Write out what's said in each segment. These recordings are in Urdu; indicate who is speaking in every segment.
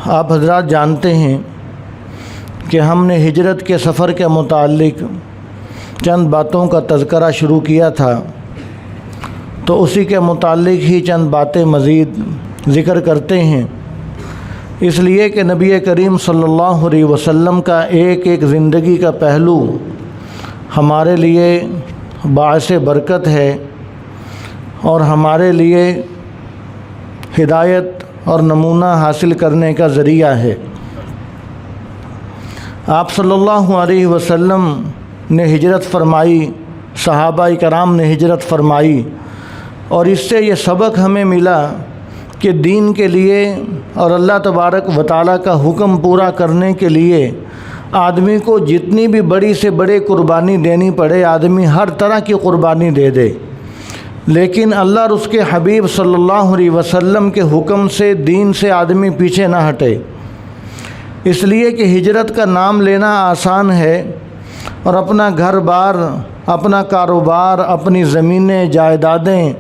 Speaker 1: آپ حضرات جانتے ہیں کہ ہم نے ہجرت کے سفر کے متعلق چند باتوں کا تذکرہ شروع کیا تھا، تو اسی کے متعلق ہی چند باتیں مزید ذکر کرتے ہیں، اس لیے کہ نبی کریم صلی اللہ علیہ وسلم کا ایک ایک زندگی کا پہلو ہمارے لیے باعث برکت ہے اور ہمارے لیے ہدایت اور نمونہ حاصل کرنے کا ذریعہ ہے۔ آپ صلی اللہ علیہ وسلم نے ہجرت فرمائی، صحابہ کرام نے ہجرت فرمائی، اور اس سے یہ سبق ہمیں ملا کہ دین کے لیے اور اللہ تبارک و تعالیٰ کا حکم پورا کرنے کے لیے آدمی کو جتنی بھی بڑی سے بڑی قربانی دینی پڑے، آدمی ہر طرح کی قربانی دے دے، لیکن اللہ اور اس کے حبیب صلی اللہ علیہ وسلم کے حکم سے، دین سے آدمی پیچھے نہ ہٹے۔ اس لیے کہ ہجرت کا نام لینا آسان ہے، اور اپنا گھر بار، اپنا کاروبار، اپنی زمینیں، جائیدادیں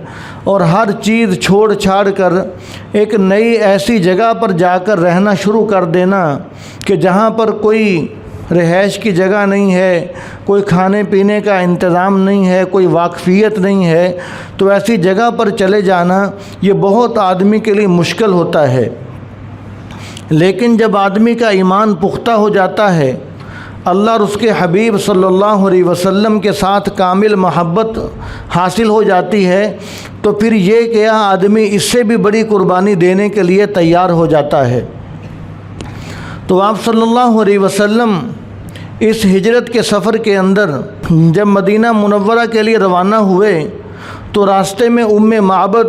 Speaker 1: اور ہر چیز چھوڑ چھاڑ کر ایک نئی ایسی جگہ پر جا کر رہنا شروع کر دینا کہ جہاں پر کوئی رہائش کی جگہ نہیں ہے، کوئی کھانے پینے کا انتظام نہیں ہے، کوئی واقفیت نہیں ہے، تو ایسی جگہ پر چلے جانا یہ بہت آدمی کے لیے مشکل ہوتا ہے۔ لیکن جب آدمی کا ایمان پختہ ہو جاتا ہے، اللہ اور اس کے حبیب صلی اللہ علیہ وسلم کے ساتھ کامل محبت حاصل ہو جاتی ہے، تو پھر یہ کہ آدمی اس سے بھی بڑی قربانی دینے کے لیے تیار ہو جاتا ہے۔ تو آپ صلی اللہ علیہ وسلم اس ہجرت کے سفر کے اندر جب مدینہ منورہ کے لیے روانہ ہوئے تو راستے میں ام معبد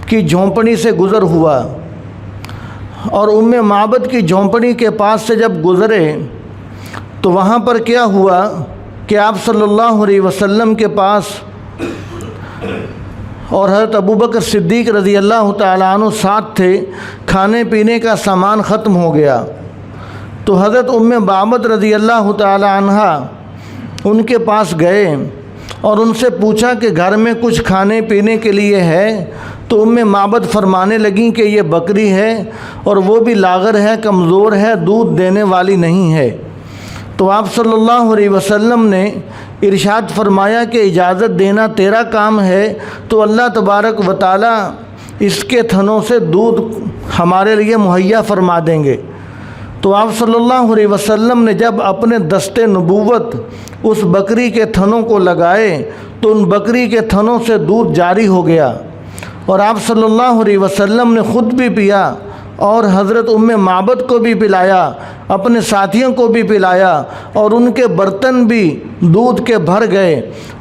Speaker 1: کی جھونپڑی سے گزر ہوا، اور ام معبد کی جھونپڑی کے پاس سے جب گزرے تو وہاں پر کیا ہوا کہ آپ صلی اللہ علیہ وسلم کے پاس اور حضرت ابوبکر صدیق رضی اللہ تعالیٰ عنہ ساتھ تھے، کھانے پینے کا سامان ختم ہو گیا، تو حضرت ام معبد رضی اللہ تعالیٰ عنہ ان کے پاس گئے اور ان سے پوچھا کہ گھر میں کچھ کھانے پینے کے لیے ہے؟ تو ام معبد فرمانے لگیں کہ یہ بکری ہے اور وہ بھی لاغر ہے، کمزور ہے، دودھ دینے والی نہیں ہے۔ تو آپ صلی اللہ علیہ وسلم نے ارشاد فرمایا کہ اجازت دینا تیرا کام ہے، تو اللہ تبارک و تعالیٰ اس کے تھنوں سے دودھ ہمارے لیے مہیا فرما دیں گے۔ تو آپ صلی اللہ علیہ وسلم نے جب اپنے دست نبوت اس بکری کے تھنوں کو لگائے تو ان بکری کے تھنوں سے دودھ جاری ہو گیا، اور آپ صلی اللہ علیہ وسلم نے خود بھی پیا اور حضرت ام معبد کو بھی پلایا، اپنے ساتھیوں کو بھی پلایا، اور ان کے برتن بھی دودھ کے بھر گئے۔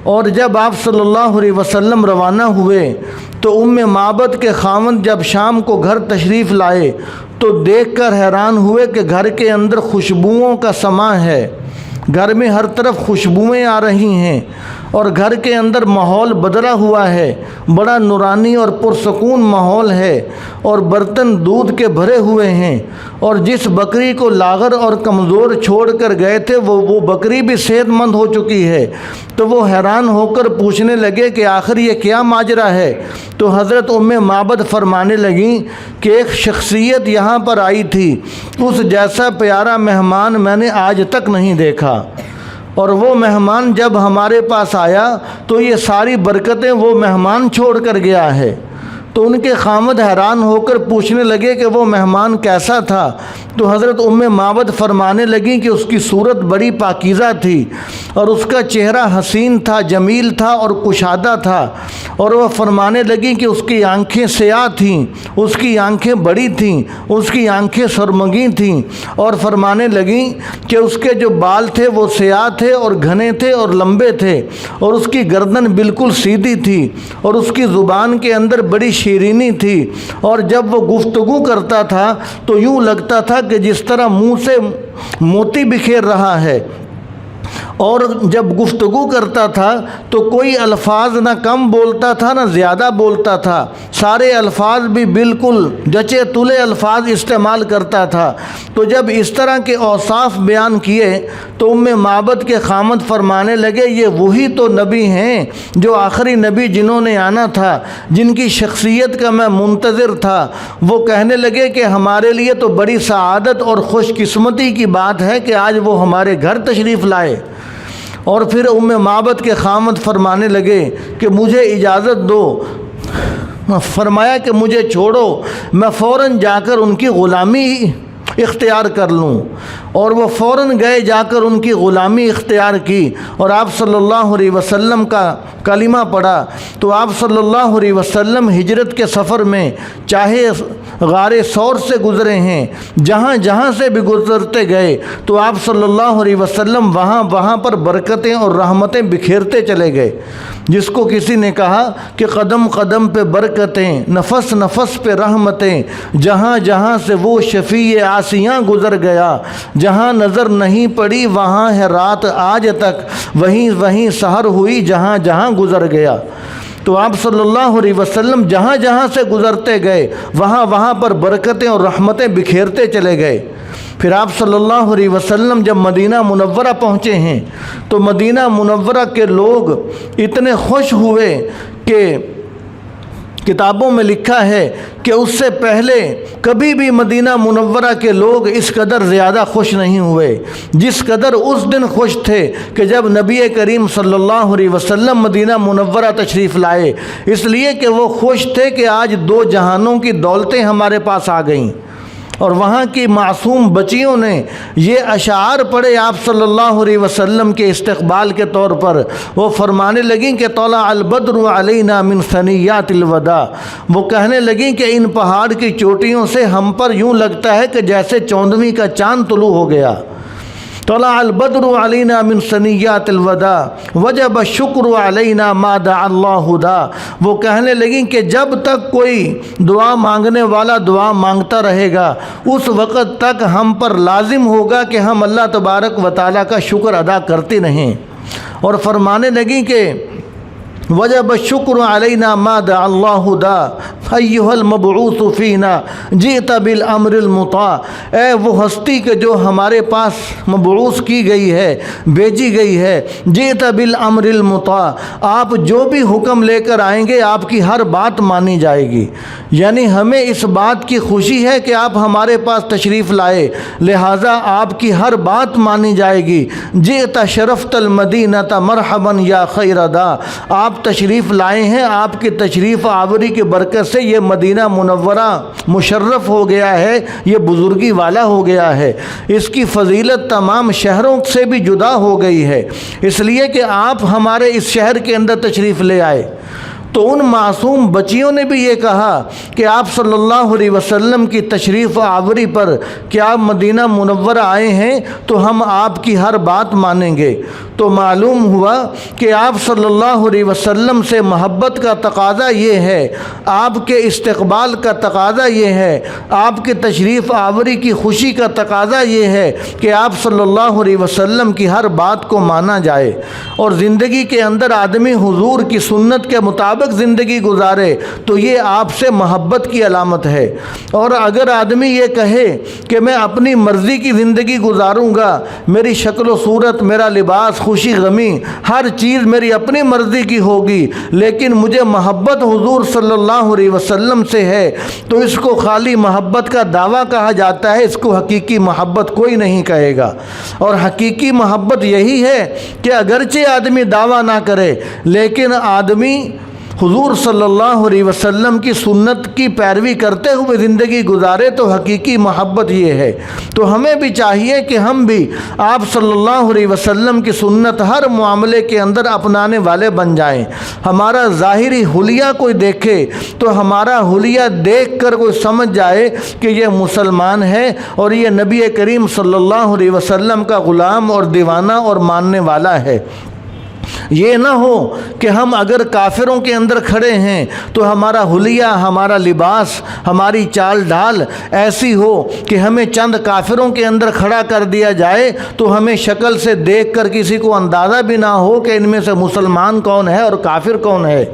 Speaker 1: اور جب آپ صلی اللہ علیہ وسلم روانہ ہوئے تو ام معبد کے خاوند جب شام کو گھر تشریف لائے تو دیکھ کر حیران ہوئے کہ گھر کے اندر خوشبوؤں کا سماں ہے، گھر میں ہر طرف خوشبوئیں آ رہی ہیں، اور گھر کے اندر ماحول بدلا ہوا ہے، بڑا نورانی اور پرسکون ماحول ہے، اور برتن دودھ کے بھرے ہوئے ہیں، اور جس بکری کو لاغر اور کمزور چھوڑ کر گئے تھے وہ بکری بھی صحت مند ہو چکی ہے۔ تو وہ حیران ہو کر پوچھنے لگے کہ آخر یہ کیا ماجرا ہے؟ تو حضرت ام معبد فرمانے لگیں کہ ایک شخصیت یہاں پر آئی تھی، اس جیسا پیارا مہمان میں نے آج تک نہیں دیکھا، اور وہ مہمان جب ہمارے پاس آیا تو یہ ساری برکتیں وہ مہمان چھوڑ کر گیا ہے۔ تو ان کے خاوند حیران ہو کر پوچھنے لگے کہ وہ مہمان کیسا تھا؟ تو حضرت ام معبد فرمانے لگیں کہ اس کی صورت بڑی پاکیزہ تھی، اور اس کا چہرہ حسین تھا، جمیل تھا اور کشادہ تھا، اور وہ فرمانے لگیں کہ اس کی آنکھیں سیاہ تھیں، اس کی آنکھیں بڑی تھیں، اس کی آنکھیں سرمگی تھیں، اور فرمانے لگیں کہ اس کے جو بال تھے وہ سیاہ تھے اور گھنے تھے اور لمبے تھے، اور اس کی گردن بالکل سیدھی تھی، اور اس کی زبان کے اندر بڑی شیرینی تھی، اور جب وہ گفتگو کرتا تھا تو یوں لگتا تھا کہ جس طرح منہ سے موتی بکھیر رہا ہے، اور جب گفتگو کرتا تھا تو کوئی الفاظ نہ کم بولتا تھا نہ زیادہ بولتا تھا، سارے الفاظ بھی بالکل جچے تلے الفاظ استعمال کرتا تھا۔ تو جب اس طرح کے اوصاف بیان کیے تو ام معبد کے خامد فرمانے لگے یہ وہی تو نبی ہیں جو آخری نبی جنہوں نے آنا تھا، جن کی شخصیت کا میں منتظر تھا۔ وہ کہنے لگے کہ ہمارے لیے تو بڑی سعادت اور خوش قسمتی کی بات ہے کہ آج وہ ہمارے گھر تشریف لائے۔ اور پھر ام معبد کے خامد فرمانے لگے کہ مجھے اجازت دو، فرمایا کہ مجھے چھوڑو، میں فوراً جا کر ان کی غلامی اختیار کر لوں۔ اور وہ فوراً گئے، جا کر ان کی غلامی اختیار کی اور آپ صلی اللہ علیہ وسلم کا کلمہ پڑھا۔ تو آپ صلی اللہ علیہ وسلم ہجرت کے سفر میں چاہے غار ثور سے گزرے ہیں، جہاں جہاں سے بھی گزرتے گئے تو آپ صلی اللہ علیہ وسلم وہاں پر برکتیں اور رحمتیں بکھیرتے چلے گئے۔ جس کو کسی نے کہا کہ قدم قدم پہ برکتیں، نفس نفس پہ رحمتیں، جہاں جہاں سے وہ شفیع آسیاں گزر گیا، جہاں نظر نہیں پڑی وہاں ہے رات آج تک، وہیں وہیں سحر ہوئی جہاں جہاں گزر گیا۔ تو آپ صلی اللہ علیہ وسلم جہاں جہاں سے گزرتے گئے وہاں پر برکتیں اور رحمتیں بکھیرتے چلے گئے۔ پھر آپ صلی اللہ علیہ وسلم جب مدینہ منورہ پہنچے ہیں تو مدینہ منورہ کے لوگ اتنے خوش ہوئے کہ کتابوں میں لکھا ہے کہ اس سے پہلے کبھی بھی مدینہ منورہ کے لوگ اس قدر زیادہ خوش نہیں ہوئے جس قدر اس دن خوش تھے کہ جب نبی کریم صلی اللہ علیہ وسلم مدینہ منورہ تشریف لائے، اس لیے کہ وہ خوش تھے کہ آج دو جہانوں کی دولتیں ہمارے پاس آ گئیں۔ اور وہاں کی معصوم بچیوں نے یہ اشعار پڑھے آپ صلی اللہ علیہ وسلم کے استقبال کے طور پر۔ وہ فرمانے لگیں کہ طلع البدر علینا من ثنیات الوداع، وہ کہنے لگیں کہ ان پہاڑ کی چوٹیوں سے ہم پر یوں لگتا ہے کہ جیسے 14ویں کا چاند طلوع ہو گیا۔ طلع البدر علینا من ثنیات الوداع وجب الشکر علینا ما دعا اللہ دا، وہ کہنے لگیں کہ جب تک کوئی دعا مانگنے والا دعا مانگتا رہے گا اس وقت تک ہم پر لازم ہوگا کہ ہم اللہ تبارک و تعالیٰ کا شکر ادا کرتے رہیں۔ اور فرمانے لگیں کہ وجب الشکر علینا ما دعا اللہ دا ایھا المبعوث فینا جئت بالامر المطاع، اے وہ ہستی کہ جو ہمارے پاس مبعوث کی گئی ہے، بھیجی گئی ہے، جئت بالامر المطاع، آپ جو بھی حکم لے کر آئیں گے آپ کی ہر بات مانی جائے گی۔ یعنی ہمیں اس بات کی خوشی ہے کہ آپ ہمارے پاس تشریف لائے، لہٰذا آپ کی ہر بات مانی جائے گی۔ جئت شرفت المدینہ مرحبا یا خیر دا، آپ تشریف لائے ہیں، آپ کی تشریف آوری کی برکت سے یہ مدینہ منورہ مشرف ہو گیا ہے، یہ بزرگی والا ہو گیا ہے، اس کی فضیلت تمام شہروں سے بھی جدا ہو گئی ہے، اس لیے کہ آپ ہمارے اس شہر کے اندر تشریف لے آئے۔ تو ان معصوم بچیوں نے بھی یہ کہا کہ آپ صلی اللہ علیہ وسلم کی تشریف آوری پر کہ آپ مدینہ منورہ آئے ہیں تو ہم آپ کی ہر بات مانیں گے۔ تو معلوم ہوا کہ آپ صلی اللہ علیہ وسلم سے محبت کا تقاضا یہ ہے، آپ کے استقبال کا تقاضا یہ ہے، آپ کے تشریف آوری کی خوشی کا تقاضا یہ ہے کہ آپ صلی اللہ علیہ وسلم کی ہر بات کو مانا جائے اور زندگی کے اندر آدمی حضور کی سنت کے مطابق زندگی گزارے تو یہ آپ سے محبت کی علامت ہے۔ اور اگر آدمی یہ کہے کہ میں اپنی مرضی کی زندگی گزاروں گا، میری شکل و صورت، میرا لباس، خوشی غمی، ہر چیز میری اپنی مرضی کی ہوگی لیکن مجھے محبت حضور صلی اللہ علیہ وسلم سے ہے، تو اس کو خالی محبت کا دعویٰ کہا جاتا ہے، اس کو حقیقی محبت کوئی نہیں کہے گا۔ اور حقیقی محبت یہی ہے کہ اگرچہ آدمی دعویٰ نہ کرے لیکن آدمی حضور صلی اللہ علیہ وسلم کی سنت کی پیروی کرتے ہوئے زندگی گزارے تو حقیقی محبت یہ ہے۔ تو ہمیں بھی چاہیے کہ ہم بھی آپ صلی اللہ علیہ وسلم کی سنت ہر معاملے کے اندر اپنانے والے بن جائیں۔ ہمارا ظاہری حلیہ کوئی دیکھے تو ہمارا حلیہ دیکھ کر کوئی سمجھ جائے کہ یہ مسلمان ہے اور یہ نبی کریم صلی اللہ علیہ وسلم کا غلام اور دیوانہ اور ماننے والا ہے۔ یہ نہ ہو کہ ہم اگر کافروں کے اندر کھڑے ہیں تو ہمارا حلیہ، ہمارا لباس، ہماری چال ڈھال ایسی ہو کہ ہمیں چند کافروں کے اندر کھڑا کر دیا جائے تو ہمیں شکل سے دیکھ کر کسی کو اندازہ بھی نہ ہو کہ ان میں سے مسلمان کون ہے اور کافر کون ہے۔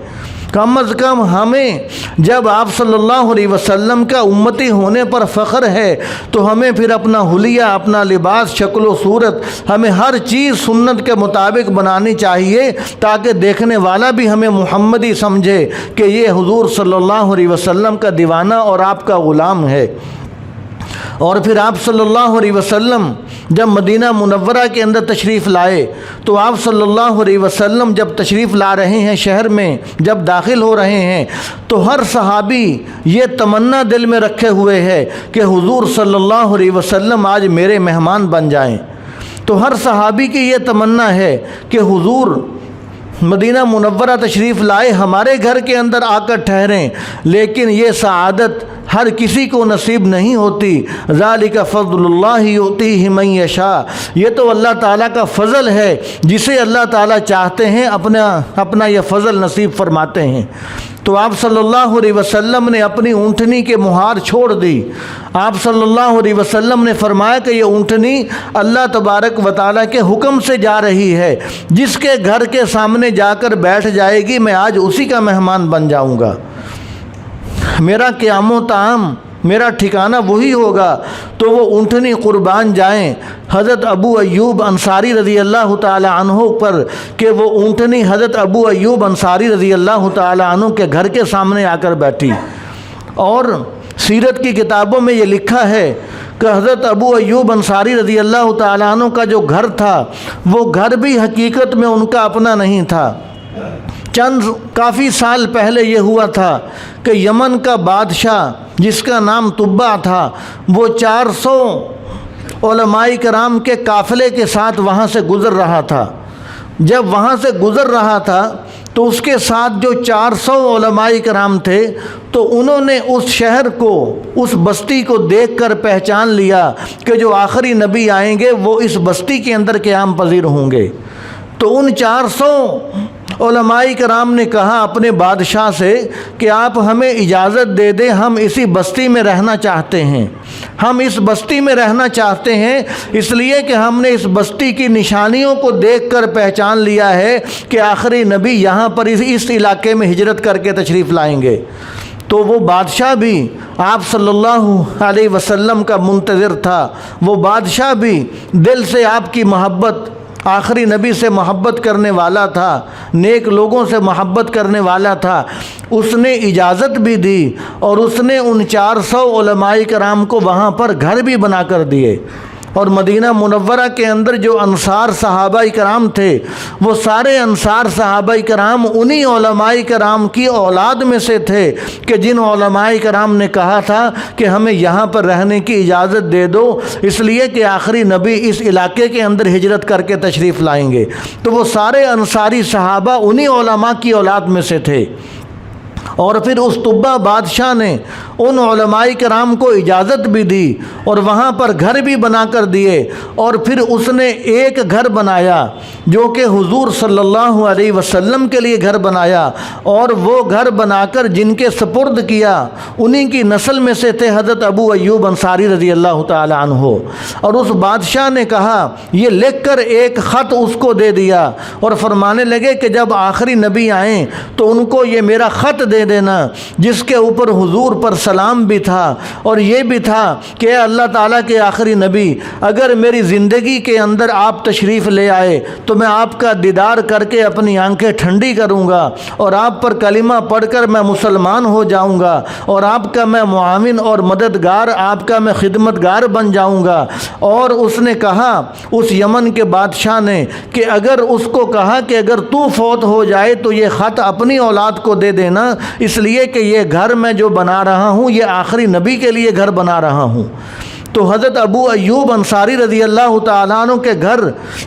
Speaker 1: کم از کم ہمیں جب آپ صلی اللہ علیہ وسلم کا امتی ہونے پر فخر ہے تو ہمیں پھر اپنا حلیہ، اپنا لباس، شکل و صورت، ہمیں ہر چیز سنت کے مطابق بنانی چاہیے تاکہ دیکھنے والا بھی ہمیں محمدی سمجھے کہ یہ حضور صلی اللہ علیہ وسلم کا دیوانہ اور آپ کا غلام ہے۔ اور پھر آپ صلی اللہ علیہ وسلم جب مدینہ منورہ کے اندر تشریف لائے تو آپ صلی اللہ علیہ وسلم جب تشریف لا رہے ہیں شہر میں، جب داخل ہو رہے ہیں تو ہر صحابی یہ تمنا دل میں رکھے ہوئے ہے کہ حضور صلی اللہ علیہ وسلم آج میرے مہمان بن جائیں۔ تو ہر صحابی کی یہ تمنا ہے کہ حضور مدینہ منورہ تشریف لائے، ہمارے گھر کے اندر آ کر ٹھہریں، لیکن یہ سعادت ہر کسی کو نصیب نہیں ہوتی۔ ذالک فضل اللہ یؤتیہ من یشاء، یہ تو اللہ تعالیٰ کا فضل ہے، جسے اللہ تعالیٰ چاہتے ہیں اپنا یہ فضل نصیب فرماتے ہیں۔ تو آپ صلی اللہ علیہ وسلم نے اپنی اونٹنی کے مہار چھوڑ دی۔ آپ صلی اللہ علیہ وسلم نے فرمایا کہ یہ اونٹنی اللہ تبارک و تعالیٰ کے حکم سے جا رہی ہے، جس کے گھر کے سامنے جا کر بیٹھ جائے گی میں آج اسی کا مہمان بن جاؤں گا، میرا قیام و طعام، میرا ٹھکانہ وہی ہوگا۔ تو وہ اونٹنی قربان جائیں حضرت ابو ایوب انصاری رضی اللہ تعالی عنہ پر کہ وہ اونٹنی حضرت ابو ایوب انصاری رضی اللہ تعالی عنہ کے گھر کے سامنے آ کر بیٹھی۔ اور سیرت کی کتابوں میں یہ لکھا ہے کہ حضرت ابو ایوب انصاری رضی اللہ تعالی عنہ کا جو گھر تھا وہ گھر بھی حقیقت میں ان کا اپنا نہیں تھا۔ کافی سال پہلے یہ ہوا تھا کہ یمن کا بادشاہ جس کا نام طبع تھا، وہ 400 علماء کرام کے قافلے کے ساتھ وہاں سے گزر رہا تھا۔ جب وہاں سے گزر رہا تھا تو اس کے ساتھ جو 400 علماء کرام تھے تو انہوں نے اس شہر کو، اس بستی کو دیکھ کر پہچان لیا کہ جو آخری نبی آئیں گے وہ اس بستی کے اندر قیام پذیر ہوں گے۔ تو ان 400 علماء کرام نے کہا اپنے بادشاہ سے کہ آپ ہمیں اجازت دے دیں، ہم اسی بستی میں رہنا چاہتے ہیں، ہم اس بستی میں رہنا چاہتے ہیں اس لیے کہ ہم نے اس بستی کی نشانیوں کو دیکھ کر پہچان لیا ہے کہ آخری نبی یہاں پر اس علاقے میں ہجرت کر کے تشریف لائیں گے۔ تو وہ بادشاہ بھی آپ صلی اللہ علیہ وسلم کا منتظر تھا، وہ بادشاہ بھی دل سے آپ کی محبت، آخری نبی سے محبت کرنے والا تھا، نیک لوگوں سے محبت کرنے والا تھا۔ اس نے اجازت بھی دی اور اس نے ان 400 علماء کرام کو وہاں پر گھر بھی بنا کر دیے۔ اور مدینہ منورہ کے اندر جو انصار صحابہ کرام تھے وہ سارے انصار صحابہ کرام انہی علماء کرام کی اولاد میں سے تھے کہ جن علماء کرام نے کہا تھا کہ ہمیں یہاں پر رہنے کی اجازت دے دو اس لیے کہ آخری نبی اس علاقے کے اندر ہجرت کر کے تشریف لائیں گے۔ تو وہ سارے انصاری صحابہ انہی علماء کی اولاد میں سے تھے۔ اور پھر اس طبع بادشاہ نے ان علماء کرام کو اجازت بھی دی اور وہاں پر گھر بھی بنا کر دیے، اور پھر اس نے ایک گھر بنایا جو کہ حضور صلی اللہ علیہ وسلم کے لیے گھر بنایا، اور وہ گھر بنا کر جن کے سپرد کیا انہی کی نسل میں سے تھے حضرت ابو ایوب انصاری رضی اللہ تعالی عنہ۔ اور اس بادشاہ نے کہا، یہ لکھ کر ایک خط اس کو دے دیا اور فرمانے لگے کہ جب آخری نبی آئیں تو ان کو یہ میرا خط دے دینا جس کے اوپر حضور پر سلام بھی تھا اور یہ بھی تھا کہ اللہ تعالیٰ کے آخری نبی اگر میری زندگی کے اندر آپ تشریف لے آئے تو میں آپ کا دیدار کر کے اپنی آنکھیں ٹھنڈی کروں گا اور آپ پر کلمہ پڑھ کر میں مسلمان ہو جاؤں گا اور آپ کا میں معاون اور مددگار، آپ کا میں خدمتگار بن جاؤں گا۔ اور اس نے کہا اس یمن کے بادشاہ نے کہ اگر اس کو کہا کہ اگر تو فوت ہو جائے تو یہ خط اپنی اولاد کو دے دینا، اس لیے کہ یہ گھر میں جو بنا رہا ہوں یہ آخری نبی کے لیے گھر بنا رہا ہوں۔ تو حضرت ابو ایوب انصاری رضی اللہ تعالیٰ عنہ کے گھر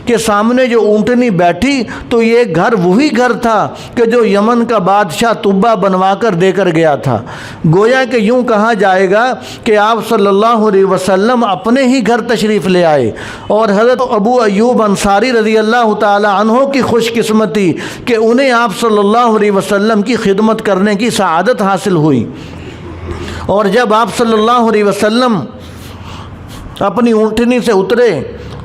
Speaker 1: کے سامنے جو اونٹنی بیٹھی تو یہ گھر وہی گھر تھا کہ جو یمن کا بادشاہ طبہ بنوا کر دے کر گیا تھا۔ گویا کہ یوں کہا جائے گا کہ آپ صلی اللہ علیہ وسلم اپنے ہی گھر تشریف لے آئے، اور حضرت ابو ایوب انصاری رضی اللہ تعالیٰ عنہ کی خوش قسمتی کہ انہیں آپ صلی اللہ علیہ وسلم کی خدمت کرنے کی سعادت حاصل ہوئی۔ اور جب آپ صلی اللہ علیہ وسلم اپنی اونٹنی سے اترے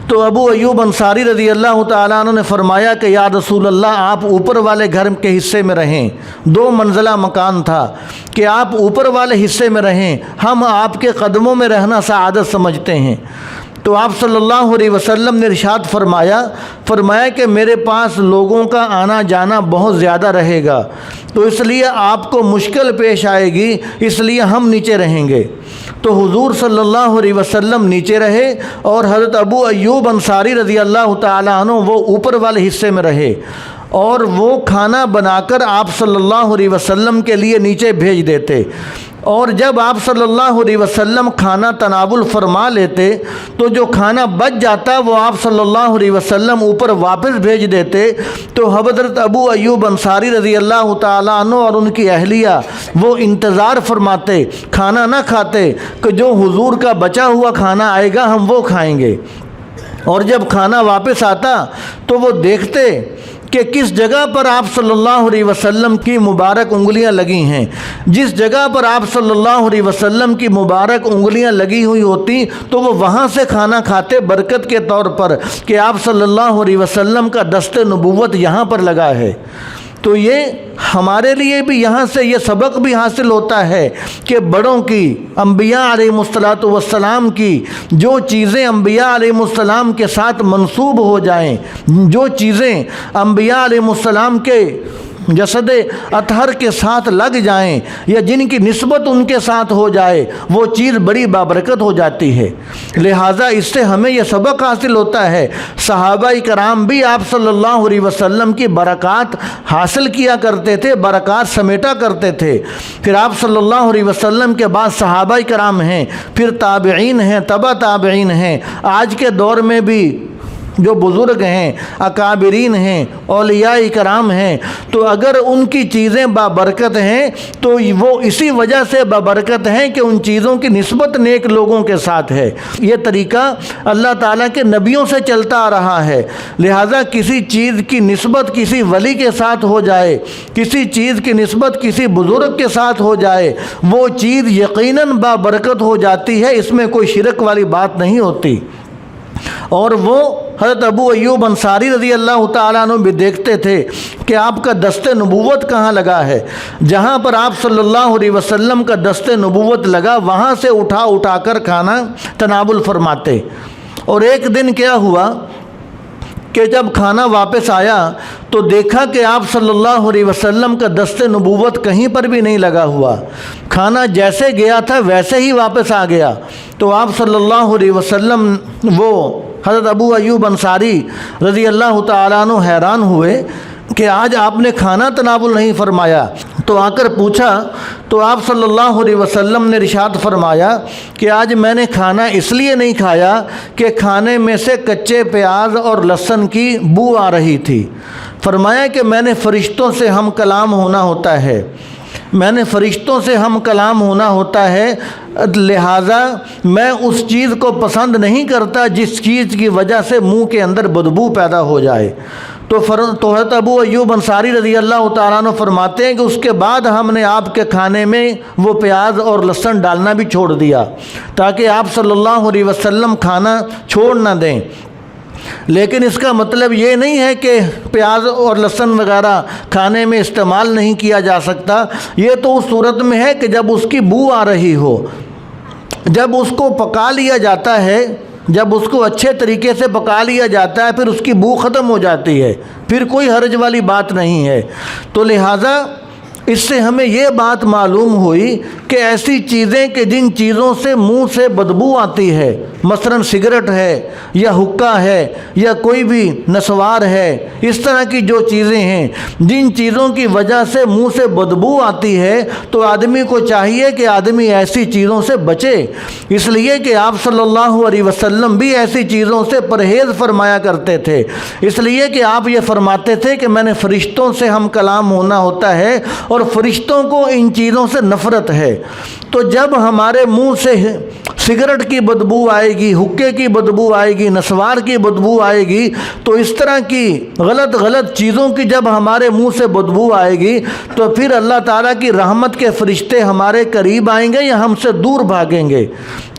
Speaker 1: تو ابو ایوب انصاری رضی اللہ تعالیٰ عنہ نے فرمایا کہ یا رسول اللہ آپ اوپر والے گھر کے حصے میں رہیں۔ 2 منزلہ مکان تھا کہ آپ اوپر والے حصے میں رہیں، ہم آپ کے قدموں میں رہنا سعادت سمجھتے ہیں۔ تو آپ صلی اللہ علیہ وسلم نے ارشاد فرمایا کہ میرے پاس لوگوں کا آنا جانا بہت زیادہ رہے گا، تو اس لیے آپ کو مشکل پیش آئے گی، اس لیے ہم نیچے رہیں گے۔ تو حضور صلی اللہ علیہ وسلم نیچے رہے اور حضرت ابو ایوب انصاری رضی اللہ تعالیٰ عنہ وہ اوپر والے حصے میں رہے، اور وہ کھانا بنا کر آپ صلی اللہ علیہ وسلم کے لیے نیچے بھیج دیتے، اور جب آپ صلی اللہ علیہ وسلم کھانا تناول فرما لیتے تو جو کھانا بچ جاتا وہ آپ صلی اللہ علیہ وسلم اوپر واپس بھیج دیتے۔ تو حضرت ابو ایوب انصاری رضی اللہ تعالیٰ عنہ اور ان کی اہلیہ وہ انتظار فرماتے، کھانا نہ کھاتے کہ جو حضور کا بچا ہوا کھانا آئے گا ہم وہ کھائیں گے، اور جب کھانا واپس آتا تو وہ دیکھتے کہ کس جگہ پر آپ صلی اللہ علیہ وسلم کی مبارک انگلیاں لگی ہیں۔ جس جگہ پر آپ صلی اللہ علیہ وسلم کی مبارک انگلیاں لگی ہوئی ہوتی تو وہ وہاں سے کھانا کھاتے برکت کے طور پر کہ آپ صلی اللہ علیہ وسلم کا دست نبوت یہاں پر لگا ہے۔ تو یہ ہمارے لیے بھی یہاں سے یہ سبق بھی حاصل ہوتا ہے کہ بڑوں کی، انبیاء علیہ السلام کی جو چیزیں انبیاء علیہ السلام کے ساتھ منسوب ہو جائیں، جو چیزیں انبیاء علیہ السلام کے جسد اطہر کے ساتھ لگ جائیں یا جن کی نسبت ان کے ساتھ ہو جائے وہ چیز بڑی بابرکت ہو جاتی ہے۔ لہٰذا اس سے ہمیں یہ سبق حاصل ہوتا ہے۔ صحابہ کرام بھی آپ صلی اللہ علیہ وسلم کی برکات حاصل کیا کرتے تھے، برکات سمیٹا کرتے تھے۔ پھر آپ صلی اللہ علیہ وسلم کے بعد صحابہ کرام ہیں، پھر تابعین ہیں، تبع تابعین ہیں، آج کے دور میں بھی جو بزرگ ہیں، اکابرین ہیں، اولیاء کرام ہیں، تو اگر ان کی چیزیں بابرکت ہیں تو وہ اسی وجہ سے بابرکت ہیں کہ ان چیزوں کی نسبت نیک لوگوں کے ساتھ ہے۔ یہ طریقہ اللہ تعالیٰ کے نبیوں سے چلتا آ رہا ہے۔ لہٰذا کسی چیز کی نسبت کسی ولی کے ساتھ ہو جائے، کسی چیز کی نسبت کسی بزرگ کے ساتھ ہو جائے، وہ چیز یقیناً بابرکت ہو جاتی ہے، اس میں کوئی شرک والی بات نہیں ہوتی۔ اور وہ حضرت ابو ایوب انصاری رضی اللہ تعالیٰ عنہ بھی دیکھتے تھے کہ آپ کا دست نبوت کہاں لگا ہے۔ جہاں پر آپ صلی اللہ علیہ وسلم کا دست نبوت لگا وہاں سے اٹھا کر کھانا تناول فرماتے۔ اور ایک دن کیا ہوا کہ جب کھانا واپس آیا تو دیکھا کہ آپ صلی اللہ علیہ وسلم کا دست نبوت کہیں پر بھی نہیں لگا ہوا، کھانا جیسے گیا تھا ویسے ہی واپس آ گیا۔ تو آپ صلی اللہ علیہ وسلم وہ حضرت ابو ایوب انصاری رضی اللہ تعالیٰ عنہ حیران ہوئے کہ آج آپ نے کھانا تناول نہیں فرمایا۔ تو آ کر پوچھا تو آپ صلی اللہ علیہ وسلم نے ارشاد فرمایا کہ آج میں نے کھانا اس لیے نہیں کھایا کہ کھانے میں سے کچے پیاز اور لہسن کی بو آ رہی تھی۔ فرمایا کہ میں نے فرشتوں سے ہم کلام ہونا ہوتا ہے، میں نے فرشتوں سے ہم کلام ہونا ہوتا ہے، لہٰذا میں اس چیز کو پسند نہیں کرتا جس چیز کی وجہ سے منہ کے اندر بدبو پیدا ہو جائے۔ تو حضرت ابو ایوب انصاری رضی اللہ تعالیٰ عنہ فرماتے ہیں کہ اس کے بعد ہم نے آپ کے کھانے میں وہ پیاز اور لہسن ڈالنا بھی چھوڑ دیا تاکہ آپ صلی اللہ علیہ وسلم کھانا چھوڑ نہ دیں۔ لیکن اس کا مطلب یہ نہیں ہے کہ پیاز اور لہسن وغیرہ کھانے میں استعمال نہیں کیا جا سکتا، یہ تو اس صورت میں ہے کہ جب اس کی بو آ رہی ہو، جب اس کو پکا لیا جاتا ہے، جب اس کو اچھے طریقے سے پکا لیا جاتا ہے پھر اس کی بو ختم ہو جاتی ہے، پھر کوئی حرج والی بات نہیں ہے۔ تو لہٰذا اس سے ہمیں یہ بات معلوم ہوئی کہ ایسی چیزیں کہ جن چیزوں سے منہ سے بدبو آتی ہے، مثلاً سگریٹ ہے یا حقہ ہے یا کوئی بھی نسوار ہے، اس طرح کی جو چیزیں ہیں جن چیزوں کی وجہ سے منہ سے بدبو آتی ہے، تو آدمی کو چاہیے کہ آدمی ایسی چیزوں سے بچے، اس لیے کہ آپ صلی اللہ علیہ وسلم بھی ایسی چیزوں سے پرہیز فرمایا کرتے تھے، اس لیے کہ آپ یہ فرماتے تھے کہ میں نے فرشتوں سے ہم کلام ہونا ہوتا ہے اور فرشتوں کو ان چیزوں سے نفرت ہے۔ تو جب ہمارے منہ سے سگریٹ کی بدبو آئے گی، حقے کی بدبو آئے گی، نسوار کی بدبو آئے گی، تو اس طرح کی غلط چیزوں کی جب ہمارے منہ سے بدبو آئے گی تو پھر اللہ تعالیٰ کی رحمت کے فرشتے ہمارے قریب آئیں گے یا ہم سے دور بھاگیں گے۔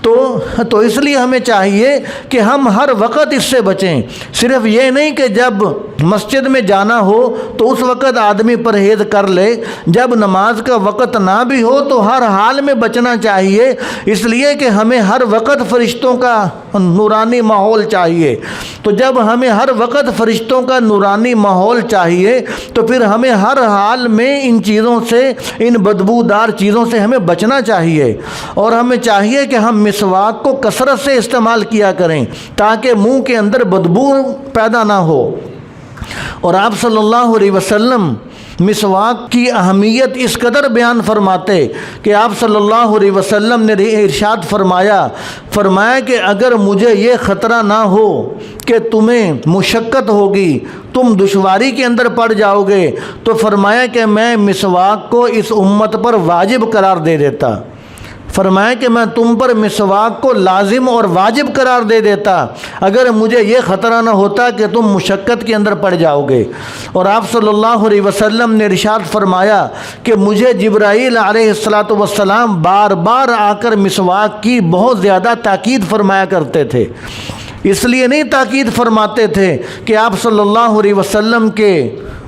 Speaker 1: تو اس لیے ہمیں چاہیے کہ ہم ہر وقت اس سے بچیں، صرف یہ نہیں کہ جب مسجد میں جانا ہو تو اس وقت آدمی پرہیز کر لے، جب نماز کا وقت نہ بھی ہو تو ہر حال میں بچنا چاہیے، اس لیے کہ ہمیں ہر وقت فرشتوں کا نورانی ماحول چاہیے۔ تو جب ہمیں ہر وقت فرشتوں کا نورانی ماحول چاہیے تو پھر ہمیں ہر حال میں ان چیزوں سے، ان بدبودار چیزوں سے ہمیں بچنا چاہیے، اور ہمیں چاہیے کہ ہم مسواک کو کثرت سے استعمال کیا کریں تاکہ منہ کے اندر بدبو پیدا نہ ہو۔ اور آپ صلی اللہ علیہ وسلم مسواک کی اہمیت اس قدر بیان فرماتے کہ آپ صلی اللہ علیہ وسلم نے ارشاد فرمایا کہ اگر مجھے یہ خطرہ نہ ہو کہ تمہیں مشقت ہوگی، تم دشواری کے اندر پڑ جاؤ گے، تو فرمایا کہ میں مسواک کو اس امت پر واجب قرار دے دیتا، فرمایا کہ میں تم پر مسواک کو لازم اور واجب قرار دے دیتا اگر مجھے یہ خطرہ نہ ہوتا کہ تم مشقت کے اندر پڑ جاؤ گے۔ اور آپ صلی اللہ علیہ وسلم نے ارشاد فرمایا کہ مجھے جبرائیل علیہ السلام بار بار آ کر مسواک کی بہت زیادہ تاکید فرمایا کرتے تھے، اس لیے نہیں تاکید فرماتے تھے کہ آپ صلی اللہ علیہ وسلم کے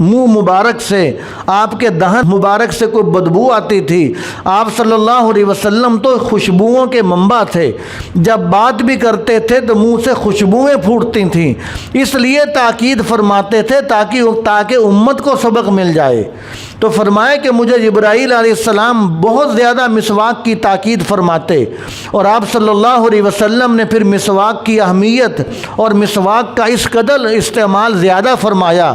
Speaker 1: منہ مبارک سے، آپ کے دہن مبارک سے کوئی بدبو آتی تھی، آپ صلی اللہ علیہ وسلم تو خوشبوؤں کے منبع تھے، جب بات بھی کرتے تھے تو منہ سے خوشبوئیں پھوٹتی تھیں، اس لیے تاکید فرماتے تھے تاکہ امت کو سبق مل جائے۔ تو فرمایا کہ مجھے جبرائیل علیہ السلام بہت زیادہ مسواک کی تاکید فرماتے، اور آپ صلی اللہ علیہ وسلم نے پھر مسواک کی اہمیت اور مسواک کا اس قدر استعمال زیادہ فرمایا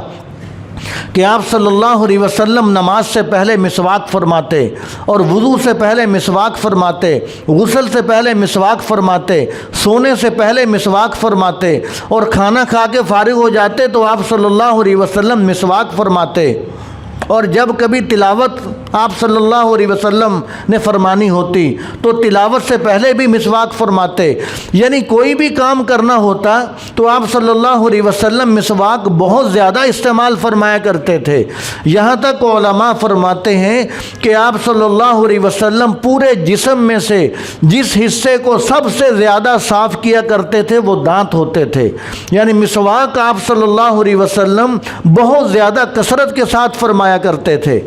Speaker 1: کہ آپ صلی اللہ علیہ وسلم نماز سے پہلے مسواک فرماتے، اور وضو سے پہلے مسواک فرماتے، غسل سے پہلے مسواک فرماتے، سونے سے پہلے مسواک فرماتے، اور کھانا کھا کے فارغ ہو جاتے تو آپ صلی اللہ علیہ وسلم مسواک فرماتے، اور جب کبھی تلاوت آپ صلی اللہ علیہ وسلم نے فرمانی ہوتی تو تلاوت سے پہلے بھی مسواک فرماتے، یعنی کوئی بھی کام کرنا ہوتا تو آپ صلی اللہ علیہ وسلم مسواک بہت زیادہ استعمال فرمایا کرتے تھے، یہاں تک علماء فرماتے ہیں کہ آپ صلی اللہ علیہ وسلم پورے جسم میں سے جس حصے کو سب سے زیادہ صاف کیا کرتے تھے وہ دانت ہوتے تھے، یعنی مسواک آپ صلی اللہ علیہ وسلم بہت زیادہ کثرت کے ساتھ فرمایا کرتے تھے۔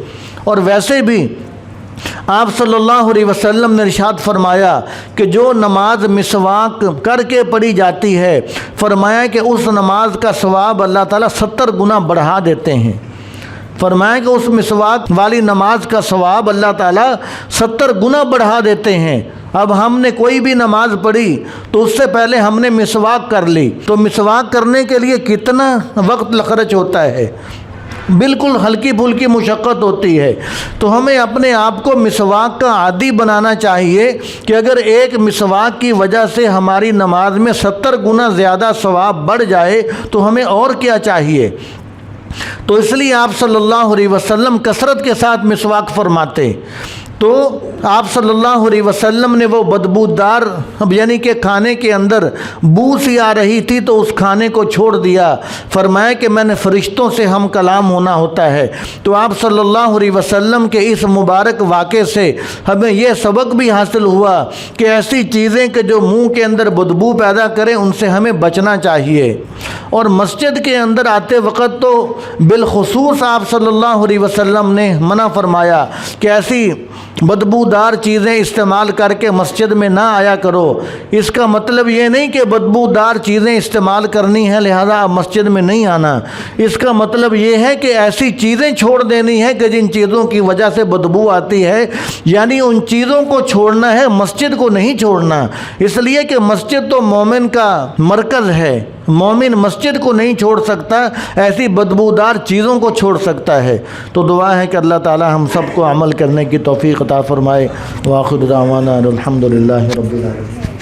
Speaker 1: اور ویسے بھی آپ صلی اللہ علیہ وسلم نے ارشاد فرمایا کہ جو نماز مسواک کر کے پڑھی جاتی ہے، فرمایا کہ اس نماز کا ثواب اللہ تعالیٰ 70 گنا بڑھا دیتے ہیں، فرمایا کہ اس مسواک والی نماز کا ثواب اللہ تعالیٰ 70 گنا بڑھا دیتے ہیں۔ اب ہم نے کوئی بھی نماز پڑھی تو اس سے پہلے ہم نے مسواک کر لی، تو مسواک کرنے کے لیے کتنا وقت خرچ ہوتا ہے، بالکل ہلکی پھلکی مشقت ہوتی ہے، تو ہمیں اپنے آپ کو مسواک کا عادی بنانا چاہیے کہ اگر ایک مسواک کی وجہ سے ہماری نماز میں 70 گنا زیادہ ثواب بڑھ جائے تو ہمیں اور کیا چاہیے۔ تو اس لیے آپ صلی اللہ علیہ وسلم کثرت کے ساتھ مسواک فرماتے۔ تو آپ صلی اللہ علیہ وسلم نے وہ بدبودار یعنی کہ کھانے کے اندر بو سی آ رہی تھی تو اس کھانے کو چھوڑ دیا، فرمایا کہ میں نے فرشتوں سے ہم کلام ہونا ہوتا ہے۔ تو آپ صلی اللہ علیہ وسلم کے اس مبارک واقعے سے ہمیں یہ سبق بھی حاصل ہوا کہ ایسی چیزیں کہ جو منہ کے اندر بدبو پیدا کریں ان سے ہمیں بچنا چاہیے، اور مسجد کے اندر آتے وقت تو بالخصوص آپ صلی اللہ علیہ وسلم نے منع فرمایا کہ ایسی بدبودار چیزیں استعمال کر کے مسجد میں نہ آیا کرو، اس کا مطلب یہ نہیں کہ بدبودار چیزیں استعمال کرنی ہیں لہذا آپ مسجد میں نہیں آنا، اس کا مطلب یہ ہے کہ ایسی چیزیں چھوڑ دینی ہے کہ جن چیزوں کی وجہ سے بدبو آتی ہے، یعنی ان چیزوں کو چھوڑنا ہے، مسجد کو نہیں چھوڑنا، اس لیے کہ مسجد تو مومن کا مرکز ہے، مومن مسجد کو نہیں چھوڑ سکتا، ایسی بدبودار چیزوں کو چھوڑ سکتا ہے۔ تو دعا ہے کہ اللہ تعالی ہم سب کو عمل کرنے کی توفیق عطا فرمائے۔ وآخر دعوانا الحمدللہ رب العالمین۔